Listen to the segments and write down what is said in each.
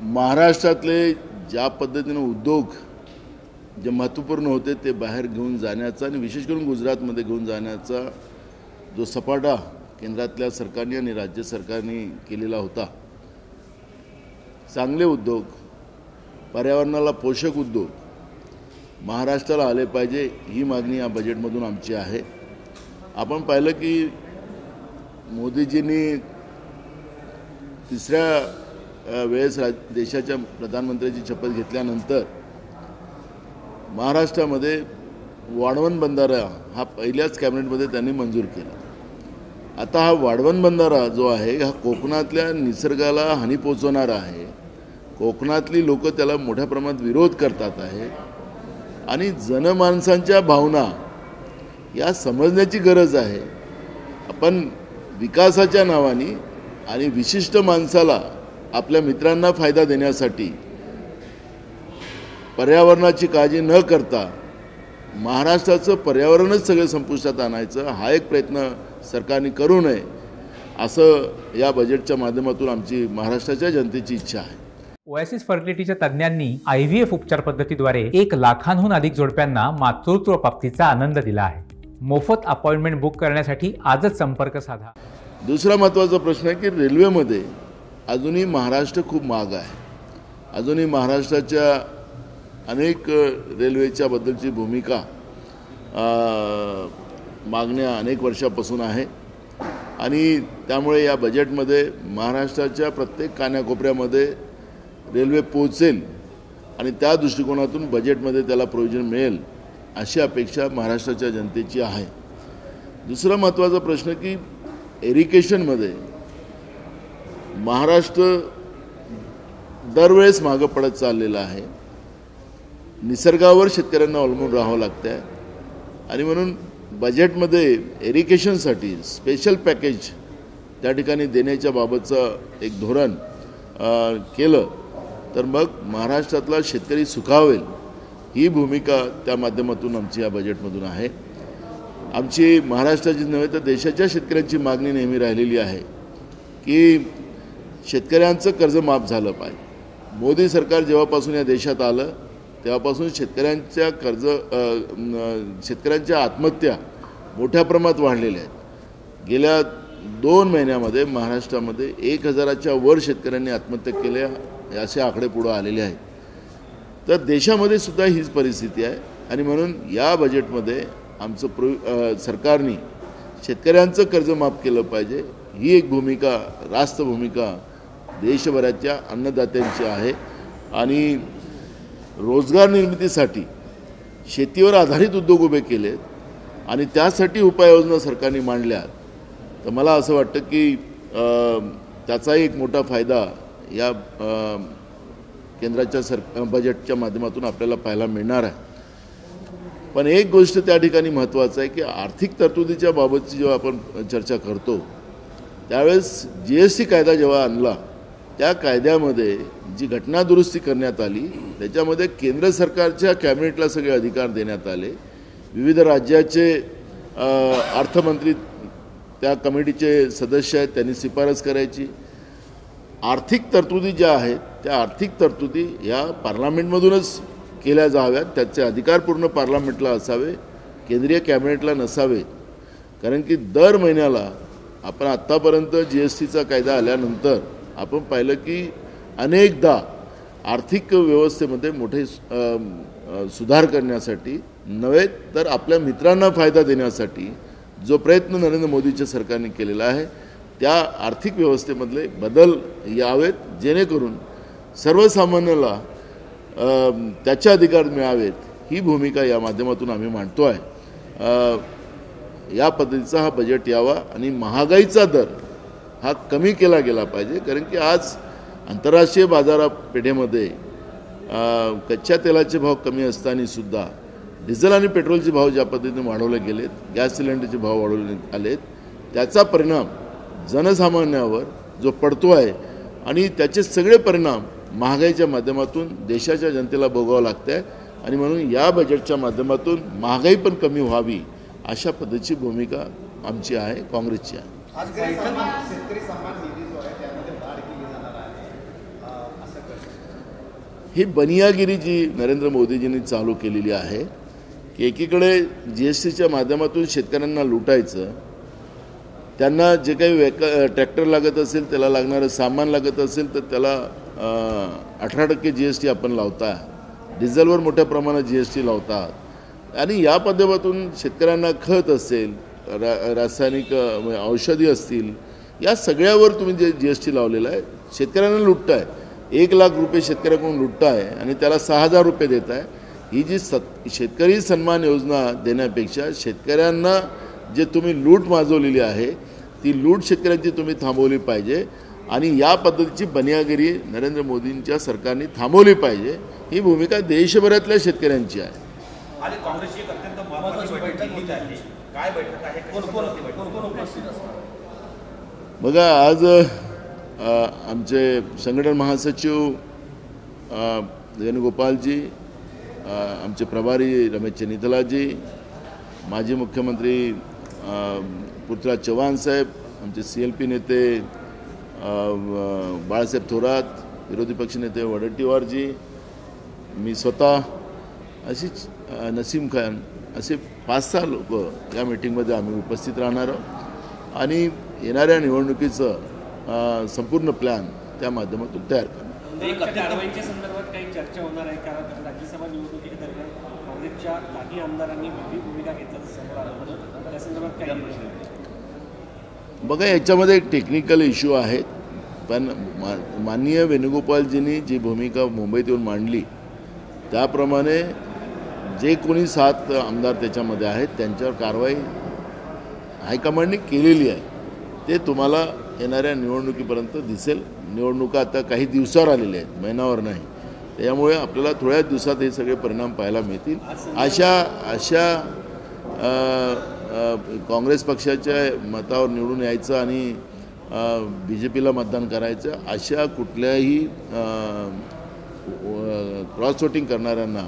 महाराष्ट्रातले ज्या पद्धतीने उद्योग जे महत्त्वपूर्ण होते ते बाहेर घेऊन जाण्याचा आणि विशेष करून गुजरातमध्ये घेऊन जाण्याचा जो सपाटा केंद्रातल्या सरकारने आणि राज्य सरकारने केलेला होता, चांगले उद्योग, पर्यावरणाला पोषक उद्योग महाराष्ट्राला आले पाहिजे ही मागणी या बजेटमधून आमची आहे। आपण पाहिलं की मोदीजींनी तिसऱ्या वेळेस देशाच्या प्रधानमंत्र्याची शपथ घेतल्यानंतर महाराष्ट्रामध्ये वाढवण बंधारा हा पहिल्याच कॅबिनेटमध्ये त्यांनी मंजूर केला। आता हा वाढवण बंधारा जो आहे हा कोकणातल्या निसर्गाला हानी पोहोचवणारा आहे। कोकणातली लोक त्याला मोठ्या प्रमाणात विरोध करतात आहे आणि जनमानसांच्या भावना या समजण्याची गरज आहे। आपण विकासाच्या नावाने आणि विशिष्ट माणसाला आपल्या मित्रांना फायदा देण्यासाठी पर्यावरणाची काळजी न करता महाराष्ट्राचं पर्यावरणच सगळं संपुष्टात आणायचं हा एक प्रयत्न सरकारने करू नये असं या बजेटच्या माध्यमातून आमची महाराष्ट्राच्या जनतेची इच्छा आहे। ओएसिस फर्टिलिटीच्या तज्ञांनी IVF उपचार पद्धतीद्वारे 1 लाखांहून अधिक जोडप्यांना मातृत्व प्राप्तीचा आनंद दिला आहे। मोफत अपॉइंटमेंट बुक करण्यासाठी आजच संपर्क साधा। दुसरा महत्त्वाचा प्रश्न आहे की रेल्वेमध्ये अजूनही महाराष्ट्र खूप मागे आहे। अजूनही महाराष्ट्राच्या अनेक रेल्वेच्या बद्दलची भूमिका मागण्या अनेक वर्षापासून आहे आणि त्यामुळे या बजेटमध्ये महाराष्ट्राच्या प्रत्येक कानाकोपऱ्यामध्ये रेल्वे पोहोचेल आणि त्या दृष्टिकोनातून बजेटमध्ये त्याला प्रोविजन मिळेल अशी अपेक्षा महाराष्ट्राच्या जनतेची आहे। दुसरा महत्त्वाचा प्रश्न की इरिगेशनमध्ये महाराष्ट्र दरवेळेस मागं पडत चाललेला आहे। निसर्गावर शेतकऱ्यांना अवलंबून राहावं लागतंय आणि म्हणून बजेटमध्ये इरिगेशनसाठी स्पेशल पॅकेज त्या ठिकाणी देण्याच्या बाबतचं एक धोरण केलं तर मग महाराष्ट्रातला शेतकरी सुखावेल ही भूमिका त्या माध्यमातून आमची या बजेटमधून आहे। आमची महाराष्ट्राची नव्हे तर देशाच्या शेतकऱ्यांची मागणी नेहमी राहिलेली आहे की शेतकऱ्यांचं कर्ज माफ झालं पाहिजे। मोदी सरकार जेव्हापासून या देशात आलं तेव्हापासून शेतकऱ्यांच्या आत्महत्या मोठ्या प्रमाणात वाढलेल्या आहेत। गेल्या 2 महिन्यामध्ये महाराष्ट्रामध्ये 1000च्या वर शेतकऱ्यांनी आत्महत्या केल्या असे आकडे पुढे आलेले आहेत। तर देशामध्ये सुद्धा हीच परिस्थिती आहे आणि म्हणून या बजेटमध्ये आमचं सरकारने शेतकऱ्यांचं कर्ज माफ केलं पाहिजे ही एक भूमिका रास्त भूमिका देशभराच्या अन्नदात्यांची आहे आणि रोजगार निर्मितीसाठी शेतीवर आधारित उद्योग उभे केलेत आणि त्यासाठी उपाययोजना सरकारने मांडल्या। तर मला असं वाटतं की त्याचाही एक मोठा फायदा या केंद्राच्या बजेटच्या माध्यमातून आपल्याला पाहायला मिळणार आहे। पण एक गोष्ट त्या ठिकाणी महत्त्वाचं आहे की आर्थिक तरतुदीच्या बाबतची जेव्हा आपण चर्चा करतो त्यावेळेस GST कायदा जेव्हा आणला त्या कायद्यामध्ये जी घटना दुरुस्ती करण्यात आली त्याच्यामध्ये केंद्र सरकारच्या कॅबिनेटला सगळे अधिकार देण्यात आले। विविध राज्याचे अर्थमंत्री त्या कमिटीचे सदस्य आहेत, त्यांनी शिफारस करायची। आर्थिक तरतुदी ज्या आहेत त्या आर्थिक तरतुदी या पार्लमेंटमधूनच केल्या जाव्यात, त्याचे अधिकार पूर्ण पार्लमेंटला असावे, केंद्रीय कॅबिनेटला नसावे। कारण की दर महिन्याला आपण आत्तापर्यंत GSTचा कायदा आल्यानंतर आपण पाहिलं की अनेकदा आर्थिक व्यवस्थेमध्ये मोठे सुधार करण्यासाठी नव्हे तर आपल्या मित्रांना फायदा देण्यासाठी जो प्रयत्न नरेंद्र मोदीच्या सरकारने केलेला आहे त्या आर्थिक व्यवस्थेमधले बदल यावेत जेणेकरून सर्वसामान्याला त्याचे अधिकार मिळावेत ही भूमिका या माध्यमातून आम्ही मांडतो आहे। या पद्धतीचा हा बजेट यावा आणि महागाईचा दर हा कमी केला गेला पाहिजे। कारण की आज आंतरराष्ट्रीय बाजारपेठेमध्ये कच्च्या तेलाचे भाव कमी असताना सुद्धा डिझेल आणि पेट्रोलचे भाव ज्या पद्धतीने वाढवले गेलेत, गॅस सिलेंडरचे भाव वाढवले आलेत, त्याचा परिणाम जनसामान्यावर जो पडतो आहे आणि त्याचे सगळे परिणाम महागाईच्या माध्यमातून देशाच्या जनतेला भोगावं लागतंय आणि म्हणून या बजेटच्या माध्यमातून महागाई पण कमी व्हावी अशा पद्धतीची भूमिका आमची आहे, काँग्रेसची आहे। शेतकरी सन्मान निधी जो आहे त्यामध्ये वाढ केली जाणार आहे असं ही बनियागिरी जी नरेंद्र मोदीजींनी चालू केलेली आहे की एकीकडे GSTच्या माध्यमातून शेतकऱ्यांना लुटायचं, त्यांना जे काही ट्रॅक्टर लागत असेल, त्याला लागणारं सामान लागत असेल तर त्याला 18% GST आपण लावता, डिझेलवर मोठ्या प्रमाणात GST लावतात आणि या माध्यमातून शेतकऱ्यांना खत असेल, रासायनिक औषधी असतील, या सगळ्यावर तुम्ही जे GST लावलेला आहे, शेतकऱ्यांना लुटताय. 1 लाख रुपये शेतकऱ्याकडून लुटताय आणि त्याला 6,000 रुपये देताय. ही जी शेतकरी सन्मान योजना देण्यापेक्षा शेतकऱ्यांना जे तुम्ही लूट माजवलेली आहे ती लूट शेतकऱ्यांची तुम्ही थांबवली पाहिजे आणि या पद्धतीची बनियागिरी नरेंद्र मोदींच्या सरकारने थांबवली पाहिजे. ही भूमिका देशभरातल्या शेतकऱ्यांची आहे. आणि काँग्रेसची एक अत्यंत महत्त्वाची बैठक दिल्लीत आहे. काय बैठक आहे? बघा, आज आमचे संघटन महासचिव वेणुगोपालजी, आमचे प्रभारी रमेश चेन्निथलाजी, माजी मुख्यमंत्री पृथ्वीराज चव्हाण साहेब, आमचे CLP नेते बाळासाहेब थोरात, विरोधी पक्षनेते वडेट्टीवारजी, मी स्वतः, अशीच नसीम खान, असे 5-6 लोक या मीटिंगमध्ये आम्ही उपस्थित राहणार आहोत आणि येणाऱ्या निवडणुकीचं संपूर्ण प्लॅन त्या माध्यमातून तयार करणार. कारवाईच्या संदर्भात काही चर्चा होणार आहे? कारण राज्यसभा निवडणुकीच्या दरम्यान काँग्रेसच्या काही आमदारांनी वेगळी भूमिका घेतल्याचं समोर आलं होतं. त्या संदर्भात काही बघा, याच्यामध्ये एक टेक्निकल इश्यू आहेत, पण माननीय वेणुगोपालजींनी जी भूमिका मुंबईत येऊन मांडली त्याप्रमाणे जे कोणी 7 आमदार त्याच्यामध्ये आहेत त्यांच्यावर कारवाई हायकमांडने केलेली आहे. ते तुम्हाला येणाऱ्या निवडणुकीपर्यंत दिसेल. निवडणुका आता काही दिवसावर आलेल्या आहेत, महिनावर नाही. त्यामुळे आपल्याला थोड्या दिवसात हे सगळे परिणाम पाहायला मिळतील. अशा काँग्रेस पक्षाच्या मतावर निवडून यायचं आणि BJPला मतदान करायचं, अशा कुठल्याही क्रॉस वोटिंग करणाऱ्यांना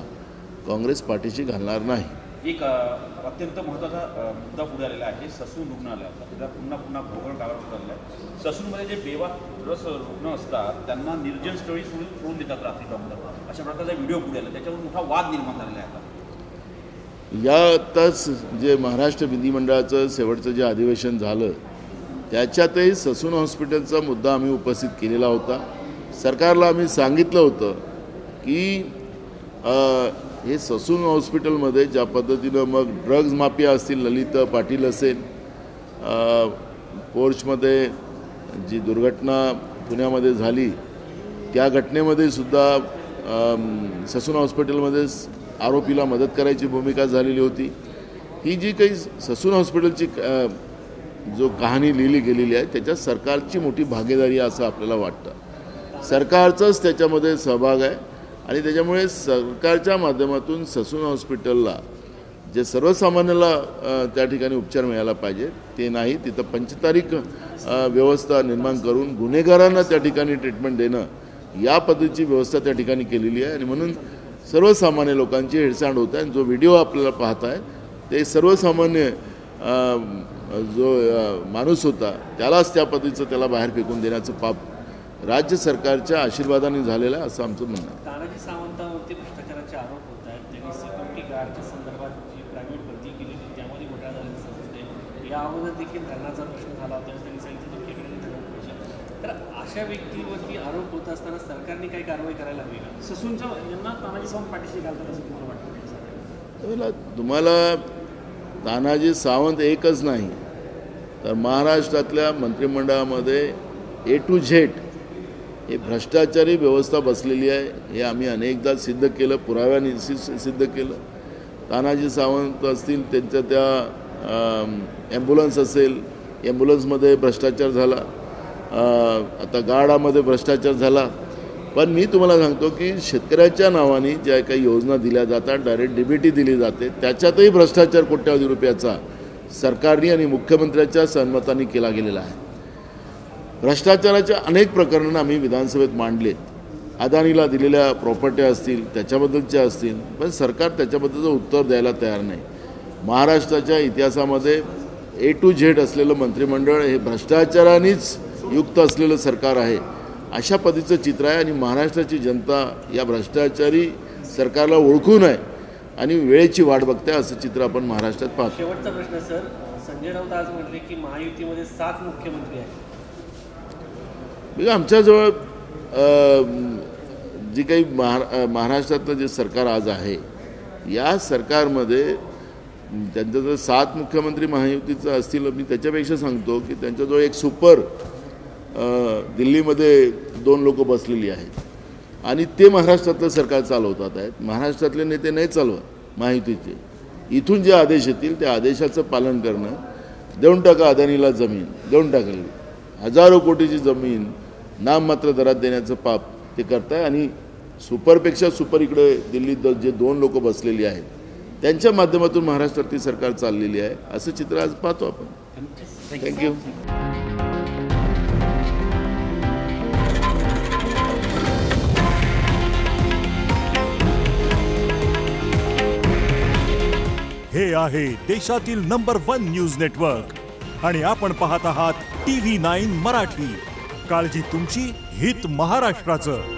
काँग्रेस पाठीशी घालणार नाही. एक अत्यंत महत्त्वाचा मुद्दा पुढे आलेला आहे. ससून रुग्णालयाचा त्याचा पुन्हा भोगळ काढावा लागला आहे. ससूनमध्ये जे बेवारस रुग्ण असतात त्यांना निर्जन स्थळी सोडून देतात रात्री डॉक्टर, अशा प्रकारचा व्हिडिओ पुढे आला. त्याच्यावर मोठा वाद निर्माण झालेला आहे. यातच जे महाराष्ट्र विधिमंडळाचं शेवटचं जे अधिवेशन झालं त्याच्यातही ससून हॉस्पिटलचा मुद्दा आम्ही उपस्थित केलेला होता. सरकारला आम्ही सांगितलं होतं की हे ससून हॉस्पिटलमध्ये ज्या पद्धतीनं मग ड्रग्ज माफिया असतील, ललित पाटील असेल, पोर्चमध्ये जी दुर्घटना पुण्यामध्ये झाली त्या घटनेमध्ये सुद्धा ससून हॉस्पिटलमध्ये आरोपीला मदत करायची भूमिका झालेली होती. ही जी काही ससून हॉस्पिटलची जो कहाणी लिहिली गेलेली आहे त्याच्यात सरकारची मोठी भागीदारी आहे असं आपल्याला वाटतं. सरकारचाच त्याच्यामध्ये सहभाग आहे आणि त्याच्यामुळे सरकारच्या माध्यमातून ससून हॉस्पिटलला जे सर्वसामान्याला त्या ठिकाणी उपचार मिळायला पाहिजे ते नाही, तिथं पंचतारीख व्यवस्था निर्माण करून गुन्हेगारांना त्या ठिकाणी ट्रीटमेंट देणं, या पद्धतीची व्यवस्था त्या ठिकाणी केलेली आहे. आणि म्हणून सर्वसामान्य लोकांची हेळसांड होत आहे. जो व्हिडिओ आपल्याला पाहताय ते सर्वसामान्य जो माणूस होता त्यालाच त्या पद्धतीचं त्याला बाहेर फेकून देण्याचं पाप राज्य सरकारच्या आशीर्वादाने झालेलं आहे असं आमचं म्हणणं आहे. तानाजी सावंतांवरती भ्रष्टाचाराचे आरोप होत आहेत. त्यांनी सिक्युरिटी गार्डच्या संदर्भात जी प्रायव्हेट भरती केली त्यामध्ये घोटाळा झाल्याचं समजते. या अगोदर देखील धरणाचा प्रश्न झाला तेव्हा त्यांनी सांगितलं तर अशा व्यक्तीवरती आरोप होत असताना सरकारने काही कारवाई करायला हवी का? ससूनच्या यांना तानाजी सावंत पाठीशी घालतात असं तुम्हाला वाटतं? तुम्हाला तानाजी सावंत एकच नाही तर महाराष्ट्रातल्या मंत्रिमंडळामध्ये A to Z हे भ्रष्टाचारी व्यवस्था बसलेली आहे. हे आम्ही अनेकदा सिद्ध केलं, पुराव्याने सिद्ध केलं. तानाजी सावंत असतील, त्यांच्या त्या ॲम्ब्युलन्स असेल, ॲम्ब्युलन्समध्ये भ्रष्टाचार झाला, आता गार्डामध्ये भ्रष्टाचार झाला. पण मी तुम्हाला सांगतो की शेतकऱ्याच्या नावाने ज्या काही योजना दिल्या जातात, डायरेक्ट DBT दिली जाते, त्याच्यातही भ्रष्टाचार कोट्यावधी रुपयाचा सरकारने आणि मुख्यमंत्र्यांच्या सहमताने केला गेलेला आहे. भ्रष्टाचाराच्या अनेक प्रकरणं आम्ही विधानसभेत मांडलेत. अदानीला दिलेल्या प्रॉपर्ट्या असतील, त्याच्याबद्दलच्या असतील, पण सरकार त्याच्याबद्दलचं उत्तर द्यायला तयार नाही. महाराष्ट्राच्या इतिहासामध्ये A to Z असलेलं मंत्रिमंडळ हे भ्रष्टाचारानेच युक्त असलेलं सरकार आहे अशा पद्धतीचं चित्र आहे आणि महाराष्ट्राची जनता या भ्रष्टाचारी सरकारला ओळखून आहे आणि वेळेची वाट बघते असं चित्र आपण महाराष्ट्रात पाहतो. शेवटचा प्रश्न सर, संजय राऊत आज म्हटले की महायुतीमध्ये 7 मुख्यमंत्री आहेत. आमच्याजवळ जी काही महाराष्ट्रातलं जे सरकार आज आहे या सरकारमध्ये त्यांचं जर 7 मुख्यमंत्री महायुतीचं असतील, मी त्याच्यापेक्षा सांगतो की त्यांच्याजवळ एक सुपर दिल्लीमध्ये 2 लोक बसलेली आहेत आणि ते महाराष्ट्रातलं सरकार चालवतात आहेत. महाराष्ट्रातले नेते नाही चालवत महायुतीचे. इथून जे आदेश येतील त्या आदेशाचं पालन करणं, देऊन टाका अदानीला जमीन, देऊन टाकली, हजारो कोटीची जमीन नाममात्र दरात देण्याचं पाप ते करताय आणि सुपरपेक्षा सुपर इकडे दिल्लीत जे 2 लोक बसलेली आहेत त्यांच्या माध्यमातून महाराष्ट्रातली सरकार चाललेली आहे असं चित्र आज पाहतो आपण. थँक्यू. हे आहे देशातील नंबर 1 न्यूज नेटवर्क आणि आपण पाहत आहात TV9 मराठी. काळजी तुमची, हित महाराष्ट्राचं.